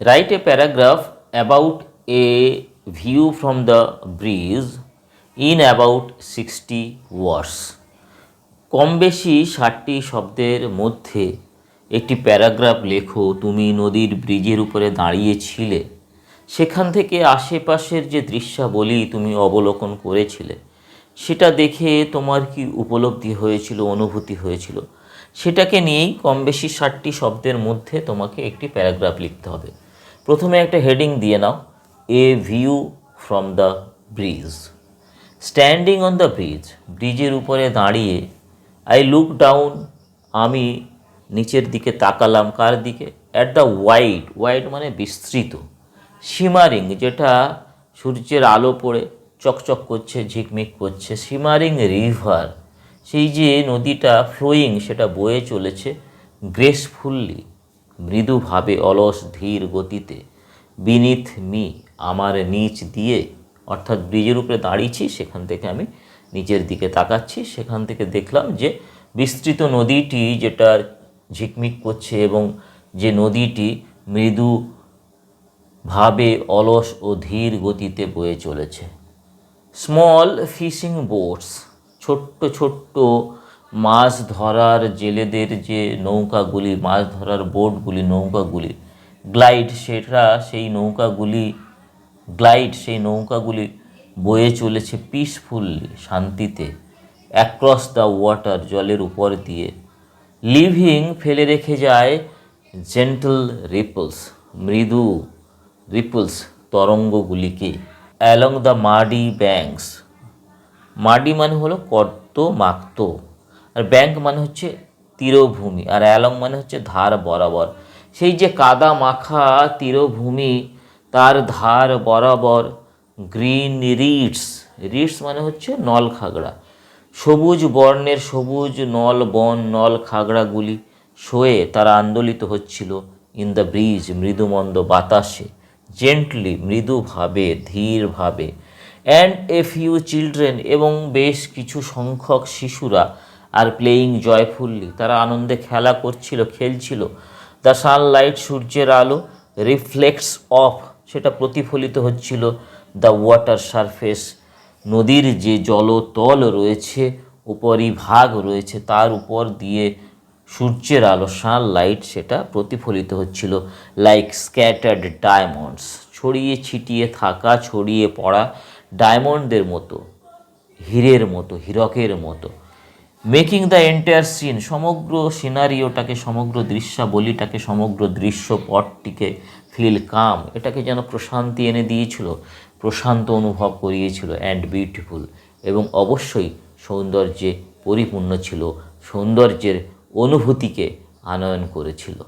Write a paragraph about a view from the bridge in about 60 words. কম বেশি 60টি শব্দের মধ্যে একটি প্যারাগ্রাফ লেখো। তুমি নদীর ব্রিজের উপরে দাঁড়িয়েছিলে, সেখান থেকে আশেপাশের যে দৃশ্যাবলী তুমি অবলোকন করেছিলে সেটা দেখে তোমার কি উপলব্ধি হয়েছিল, অনুভূতি হয়েছিল, সেটাকে নিয়েই কম বেশি 60টি শব্দের মধ্যে তোমাকে একটি প্যারাগ্রাফ লিখতে হবে। প্রথমে একটা হেডিং দিয়ে নাও, a view from the bridge. Standing on the bridge, ব্রিজের উপরে দাঁড়িয়ে। আই লুক ডাউন, আমি নিচের দিকে তাকালাম। কার দিকে? অ্যাট দ্য ওয়াইড, ওয়াইড মানে বিস্তৃত। শিমারিং, যেটা সূর্যের আলো পড়ে চকচক করছে, ঝিকমিক করছে। শিমারিং রিভার, সেই যে নদীটা ফ্লোয়িং, সেটা বয়ে চলেছে গ্রেসফুল্লি, মৃদুভাবে, অলস ধীর গতিতে। বিনিথ মি, আমার নিচ দিয়ে, অর্থাৎ ব্রিজের উপরে দাঁড়িয়েছি, সেখান থেকে আমি নিচের দিকে তাকাচ্ছি, সেখান থেকে দেখলাম যে বিস্তৃত নদীটি যেটা ঝিকমিক করছে এবং যে নদীটি মৃদুভাবে, অলস ও ধীর গতিতে বয়ে চলেছে। স্মল ফিশিং বোটস, ছোট্ট ছোট্ট মাছ ধরার জেলেদের যে নৌকাগুলি, মাছ ধরার বোটগুলি, নৌকাগুলি। গ্লাইড, সেটা সেই নৌকাগুলি, গ্লাইড সেই নৌকাগুলি বয়ে চলেছে পিসফুল্লি, শান্তিতে, অ্যাক্রস দ্য ওয়াটার, জলের উপর দিয়ে। লিভিং, ফেলে রেখে যায় জেন্টল রিপলস, মৃদু রিপলস, তরঙ্গগুলিকে। Along the muddy banks, muddy মানে হলো কর্দমাক্ত, আর ব্যাঙ্ক মানে হচ্ছে তীরভূমি, আর অ্যালং মানে হচ্ছে ধার বরাবর। সেই যে কাদা মাখা তীরভূমি, তার ধার বরাবর গ্রিন রিডস, রিডস মানে হচ্ছে নল খাগড়া, সবুজ বর্ণের সবুজ নল বন, নল খাগড়াগুলি শোয়ে তারা আন্দোলিত হচ্ছিল ইন দ্য ব্রিজ, মৃদুমন্দ বাতাসে। জেন্টলি, মৃদুভাবে, ধীরভাবে। অ্যান্ড এ ফিউ চিলড্রেন, এবং বেশ কিছু সংখ্যক শিশুরা, আর প্লেয়িং জয়ফুল্লি, তারা আনন্দে খেলা করছিল, খেলছিল। দ্য সানলাইট, সূর্যের আলো। রিফ্লেক্টস অফ, সেটা প্রতিফলিত হচ্ছিল দ্য ওয়াটার সারফেস, নদীর যে জলতল রয়েছে, উপরিভাগ রয়েছে, তার উপর দিয়ে সূর্যের আলো, সানলাইট, সেটা প্রতিফলিত হচ্ছিল। লাইক স্ক্যাটার্ড ডায়মন্ডস, ছড়িয়ে ছিটিয়ে থাকা, ছড়িয়ে পড়া ডায়মন্ডদের মতো, হীরের মতো, হীরকের মতো। মেকিং দ্য এন্টায়ার সিন, সমগ্র সিনারিওটাকে, সমগ্র দৃশ্যাবলীটাকে, সমগ্র দৃশ্যপটটিকে ফিল কাম, এটাকে যেন প্রশান্তি এনে দিয়েছিল, প্রশান্ত অনুভব করিয়েছিল। অ্যান্ড বিউটিফুল, এবং অবশ্যই সৌন্দর্যে পরিপূর্ণ ছিল, সৌন্দর্যের অনুভূতিকে আনয়ন করেছিল।